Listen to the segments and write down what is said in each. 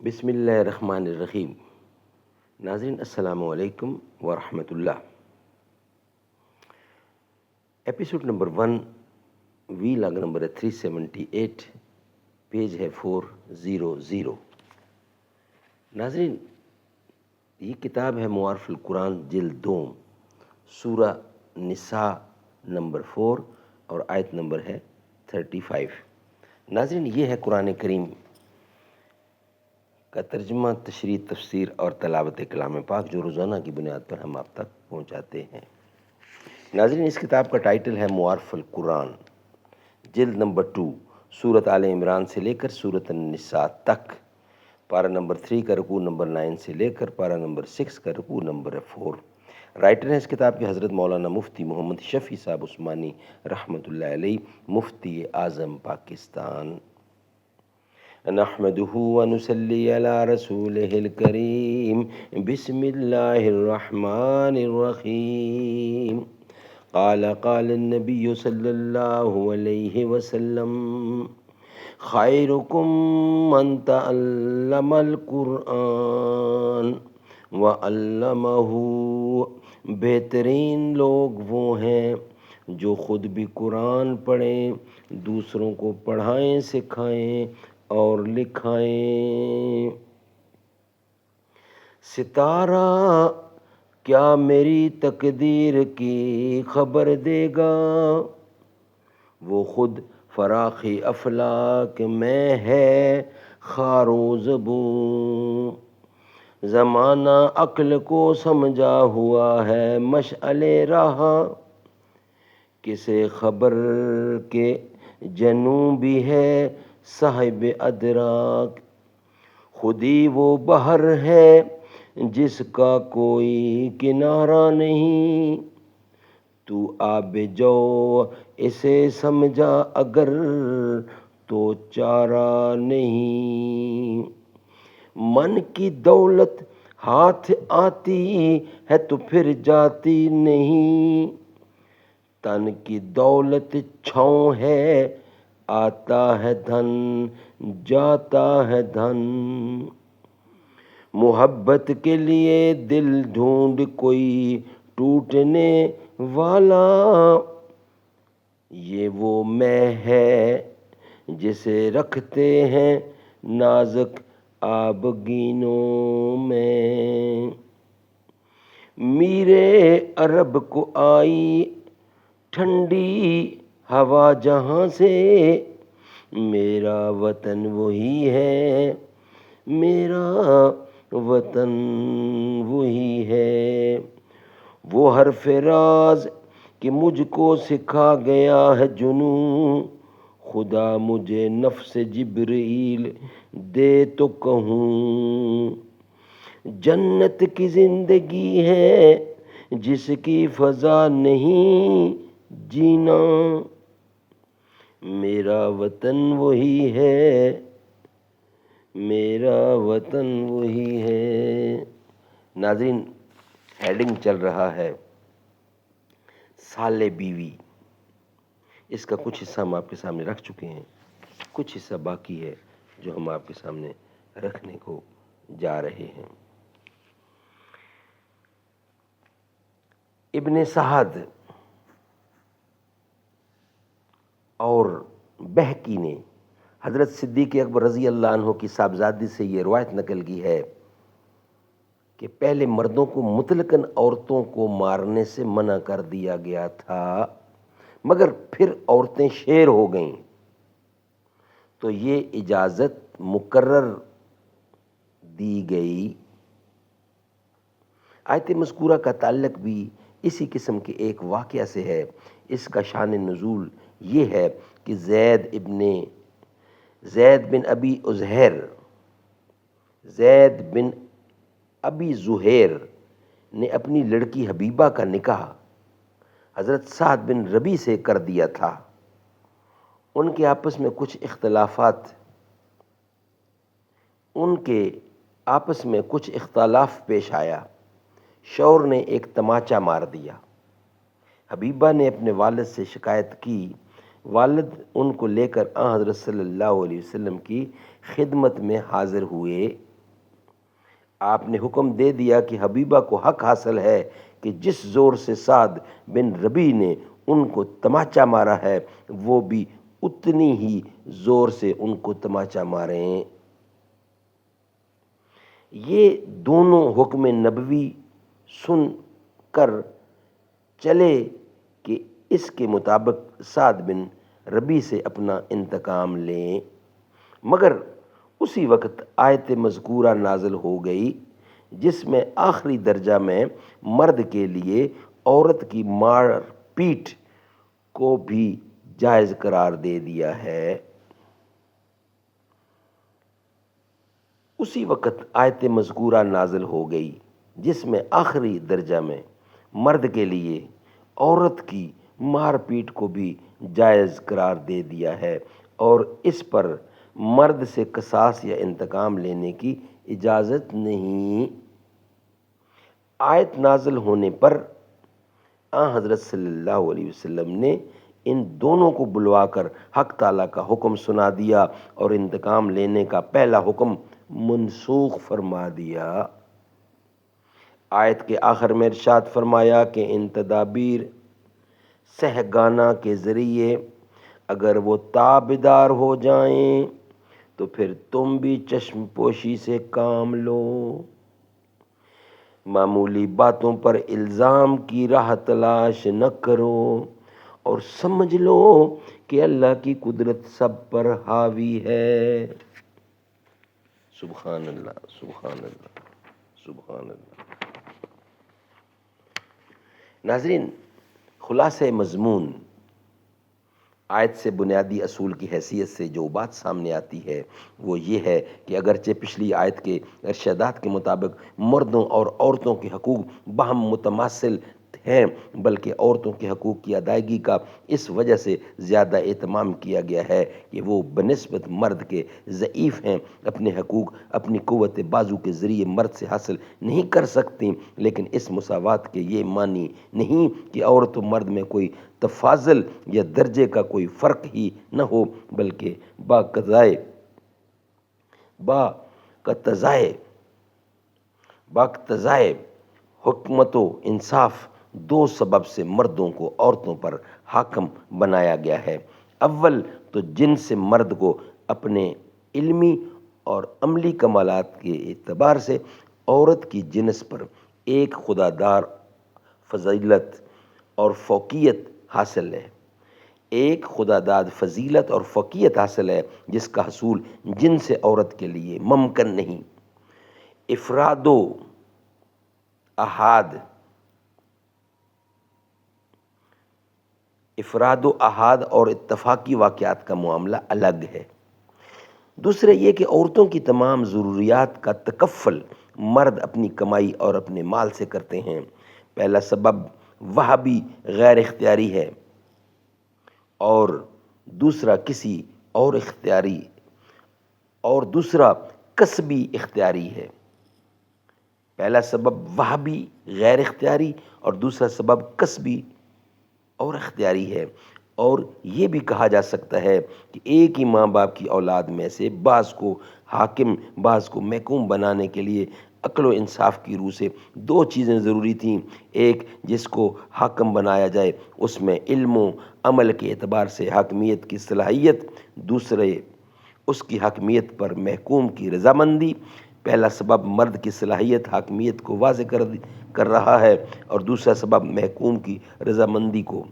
بسم اللہ الرحمن الرحیم۔ ناظرین السلام علیکم ورحمۃ اللہ۔ ایپیسوڈ نمبر 1، وی لاگ نمبر ہے 378، پیج ہے 400۔ ناظرین، یہ کتاب ہے معارف القرآن جلد 2، سورہ نساء نمبر 4 اور آیت نمبر ہے 35۔ ناظرین، یہ ہے قرآن کریم کا ترجمہ، تشریح، تفسیر اور تلاوت کلام پاک جو روزانہ کی بنیاد پر ہم آپ تک پہنچاتے ہیں۔ ناظرین، اس کتاب کا ٹائٹل ہے معارف القرآن جلد نمبر 2، سورۃ آل عمران سے لے کر سورۃ النساء تک، پارہ نمبر 3 کا رکوع نمبر 9 سے لے کر پارہ نمبر 6 کا رکوع نمبر 4۔ رائٹر ہیں اس کتاب کے حضرت مولانا مفتی محمد شفیع صاحب عثمانی رحمۃ اللہ علیہ، مفتی اعظم پاکستان۔ نحمده ونصلي على رسوله الكريم، بسم الله الرحمن الرحيم۔ قال النبي صلى الله عليه وسلم: خيركم من تعلم القرآن وعلمه۔ بہترین لوگ وہ ہیں جو خود بھی قرآن پڑھیں، دوسروں کو پڑھائیں، سکھائیں اور لکھائیں۔ ستارہ کیا میری تقدیر کی خبر دے گا؟ وہ خود فراخی افلاک میں ہے خار و زبوں۔ زمانہ عقل کو سمجھا ہوا ہے مشعل راہ، کسے خبر کے جنوں بھی ہے صاحب ادراک۔ خودی وہ بحر ہے جس کا کوئی کنارہ نہیں، تو آب جو اسے سمجھا اگر تو چارہ نہیں۔ من کی دولت ہاتھ آتی ہے تو پھر جاتی نہیں، تن کی دولت چھاؤں ہے، آتا ہے دھن جاتا ہے دھن۔ محبت کے لیے دل ڈھونڈ کوئی ٹوٹنے والا، یہ وہ میں ہے جسے رکھتے ہیں نازک آبگینوں میں۔ میرے عرب کو آئی ٹھنڈی ہوا جہاں سے، میرا وطن وہی ہے، میرا وطن وہی ہے۔ وہ حرف راز کہ مجھ کو سکھا گیا ہے جنوں، خدا مجھے نفس جبریل دے تو کہوں۔ جنت کی زندگی ہے جس کی فضا نہیں جینا، میرا وطن وہی ہے، میرا وطن وہی ہے۔ ناظرین، ہیڈنگ چل رہا ہے سالے بیوی۔ اس کا کچھ حصہ ہم آپ کے سامنے رکھ چکے ہیں، کچھ حصہ باقی ہے جو ہم آپ کے سامنے رکھنے کو جا رہے ہیں۔ ابن سعد اور بہقی نے حضرت صدیق اکبر رضی اللہ عنہ کی صاحبزادی سے یہ روایت نقل کی ہے کہ پہلے مردوں کو مطلقاً عورتوں کو مارنے سے منع کر دیا گیا تھا، مگر پھر عورتیں شیر ہو گئیں تو یہ اجازت مقرر دی گئی۔ آیت مذکورہ کا تعلق بھی اسی قسم کے ایک واقعہ سے ہے۔ اس کا شان نزول یہ ہے کہ زید بن ابی زہیر نے اپنی لڑکی حبیبہ کا نکاح حضرت سعد بن ربیع سے کر دیا تھا۔ ان کے آپس میں کچھ اختلاف پیش آیا۔ شوہر نے ایک تماچا مار دیا۔ حبیبہ نے اپنے والد سے شکایت کی۔ والد ان کو لے کر حضرت صلی اللہ علیہ وسلم کی خدمت میں حاضر ہوئے۔ آپ نے حکم دے دیا کہ حبیبہ کو حق حاصل ہے کہ جس زور سے سعد بن ربی نے ان کو تماچا مارا ہے وہ بھی اتنی ہی زور سے ان کو تماچا ماریں۔ یہ دونوں حکم نبوی سن کر چلے کہ اس کے مطابق سعد بن ربی سے اپنا انتقام لیں، مگر اسی وقت آیت مذکورہ نازل ہو گئی جس میں آخری درجہ میں مرد کے لیے عورت کی مار پیٹ کو بھی جائز قرار دے دیا ہے۔ اسی وقت آیت مذکورہ نازل ہو گئی جس میں آخری درجہ میں مرد کے لیے عورت کی مار پیٹ کو بھی جائز قرار دے دیا ہے اور اس پر مرد سے قصاص یا انتقام لینے کی اجازت نہیں۔ آیت نازل ہونے پر آن حضرت صلی اللہ علیہ وسلم نے ان دونوں کو بلوا کر حق تعالیٰ کا حکم سنا دیا اور انتقام لینے کا پہلا حکم منسوخ فرما دیا۔ آیت کے آخر میں ارشاد فرمایا کہ ان تدابیر سہگانہ کے ذریعے اگر وہ تابدار ہو جائیں تو پھر تم بھی چشم پوشی سے کام لو، معمولی باتوں پر الزام کی راہ تلاش نہ کرو اور سمجھ لو کہ اللہ کی قدرت سب پر حاوی ہے۔ سبحان اللہ، سبحان اللہ، سبحان اللہ۔ ناظرین، خلاصہ مضمون آیت سے بنیادی اصول کی حیثیت سے جو بات سامنے آتی ہے وہ یہ ہے کہ اگرچہ پچھلی آیت کے ارشادات کے مطابق مردوں اور عورتوں کے حقوق باہم متماثل ہیں، بلکہ عورتوں کے حقوق کی ادائیگی کا اس وجہ سے زیادہ اہتمام کیا گیا ہے کہ وہ بنسبت مرد کے ضعیف ہیں، اپنے حقوق اپنی قوت بازو کے ذریعے مرد سے حاصل نہیں کر سکتی، لیکن اس مساوات کے یہ معنی نہیں کہ عورت و مرد میں کوئی تفاضل یا درجے کا کوئی فرق ہی نہ ہو، بلکہ باقتضائے حکمت و انصاف دو سبب سے مردوں کو عورتوں پر حاکم بنایا گیا ہے۔ اول تو جن سے مرد کو اپنے علمی اور عملی کمالات کے اعتبار سے عورت کی جنس پر ایک خوددار فضیلت اور فوقیت حاصل ہے، ایک خودداد فضیلت اور فوقیت حاصل ہے جس کا حصول جن سے عورت کے لیے ممکن نہیں۔ افراد و احاد اور اتفاقی واقعات کا معاملہ الگ ہے۔ دوسرا یہ کہ عورتوں کی تمام ضروریات کا تکفل مرد اپنی کمائی اور اپنے مال سے کرتے ہیں۔ پہلا سبب وہ بھی غیر اختیاری ہے اور دوسرا کسبی اختیاری ہے۔ پہلا سبب وہ بھی غیر اختیاری اور دوسرا سبب کسبی اور اختیاری ہے، اور یہ بھی کہا جا سکتا ہے کہ ایک ہی ماں باپ کی اولاد میں سے بعض کو حاکم بعض کو محکوم بنانے کے لیے عقل و انصاف کی روح سے دو چیزیں ضروری تھیں، ایک جس کو حاکم بنایا جائے اس میں علم و عمل کے اعتبار سے حاکمیت کی صلاحیت، دوسرے اس کی حاکمیت پر محکوم کی رضامندی۔ پہلا سبب مرد کی صلاحیت حاکمیت کو واضح کر رہا ہے اور دوسرا سبب محکوم کی رضامندی کو،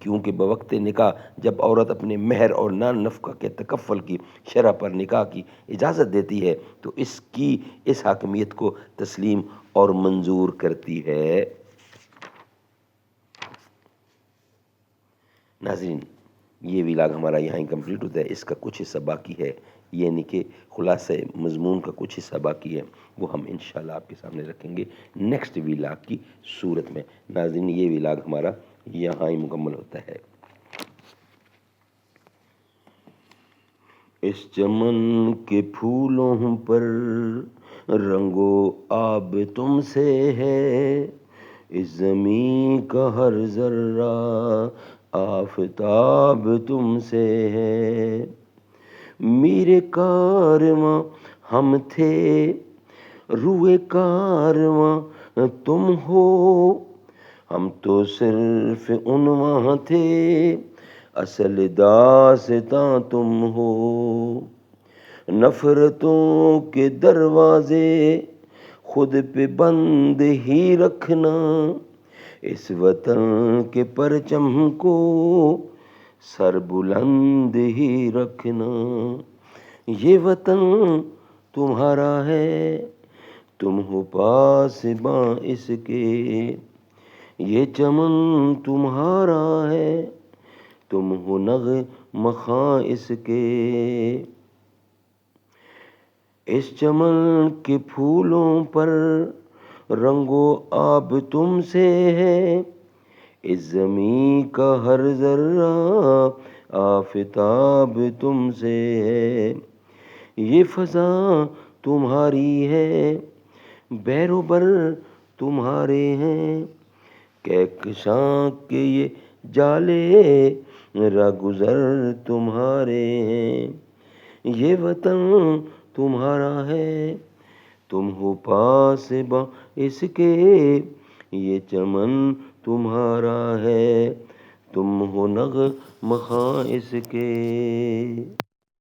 کیونکہ بوقت نکاح جب عورت اپنے مہر اور نان نفقہ کے تکفل کی شرح پر نکاح کی اجازت دیتی ہے تو اس حاکمیت کو تسلیم اور منظور کرتی ہے۔ ناظرین، یہ ویلاگ ہمارا یہاں ہی کمپلیٹ ہوتا ہے، اس کا کچھ حصہ باقی ہے، یعنی کہ خلاصہ مضمون کا کچھ حصہ باقی ہے، وہ ہم انشاءاللہ آپ کے سامنے رکھیں گے نیکسٹ ویلاگ کی صورت میں۔ ناظرین، یہ ویلاگ ہمارا یہاں ہی مکمل ہوتا ہے۔ اس چمن کے پھولوں پر رنگ و آب تم سے ہے، اس زمین کا ہر ذرہ آفتاب تم سے ہے۔ میرے کارواں ہم تھے روئے کارواں تم ہو، ہم تو صرف عنواں تھے، اصل داستاں تم ہو۔ نفرتوں کے دروازے خود پہ بند ہی رکھنا، اس وطن کے پرچم کو سر بلند ہی رکھنا۔ یہ وطن تمہارا ہے، تم ہو پاسباں اس کے، یہ چمن تمہارا ہے، تم ہو نغمہ خواں اس کے۔ اس چمن کے پھولوں پر رنگ و آب تم سے ہے، اس زمیں کا ہر ذرہ آفتاب تم سے ہے۔ یہ فضا تمہاری ہے، بحر و بر تمہارے ہیں، کہکشاں کے یہ جالے راہگزر تمہارے ہیں۔ یہ وطن تمہارا ہے، تم ہو پاسباں اس کے، یہ چمن تمہارا ہے، تم ہو نغمہ خواں اس کے۔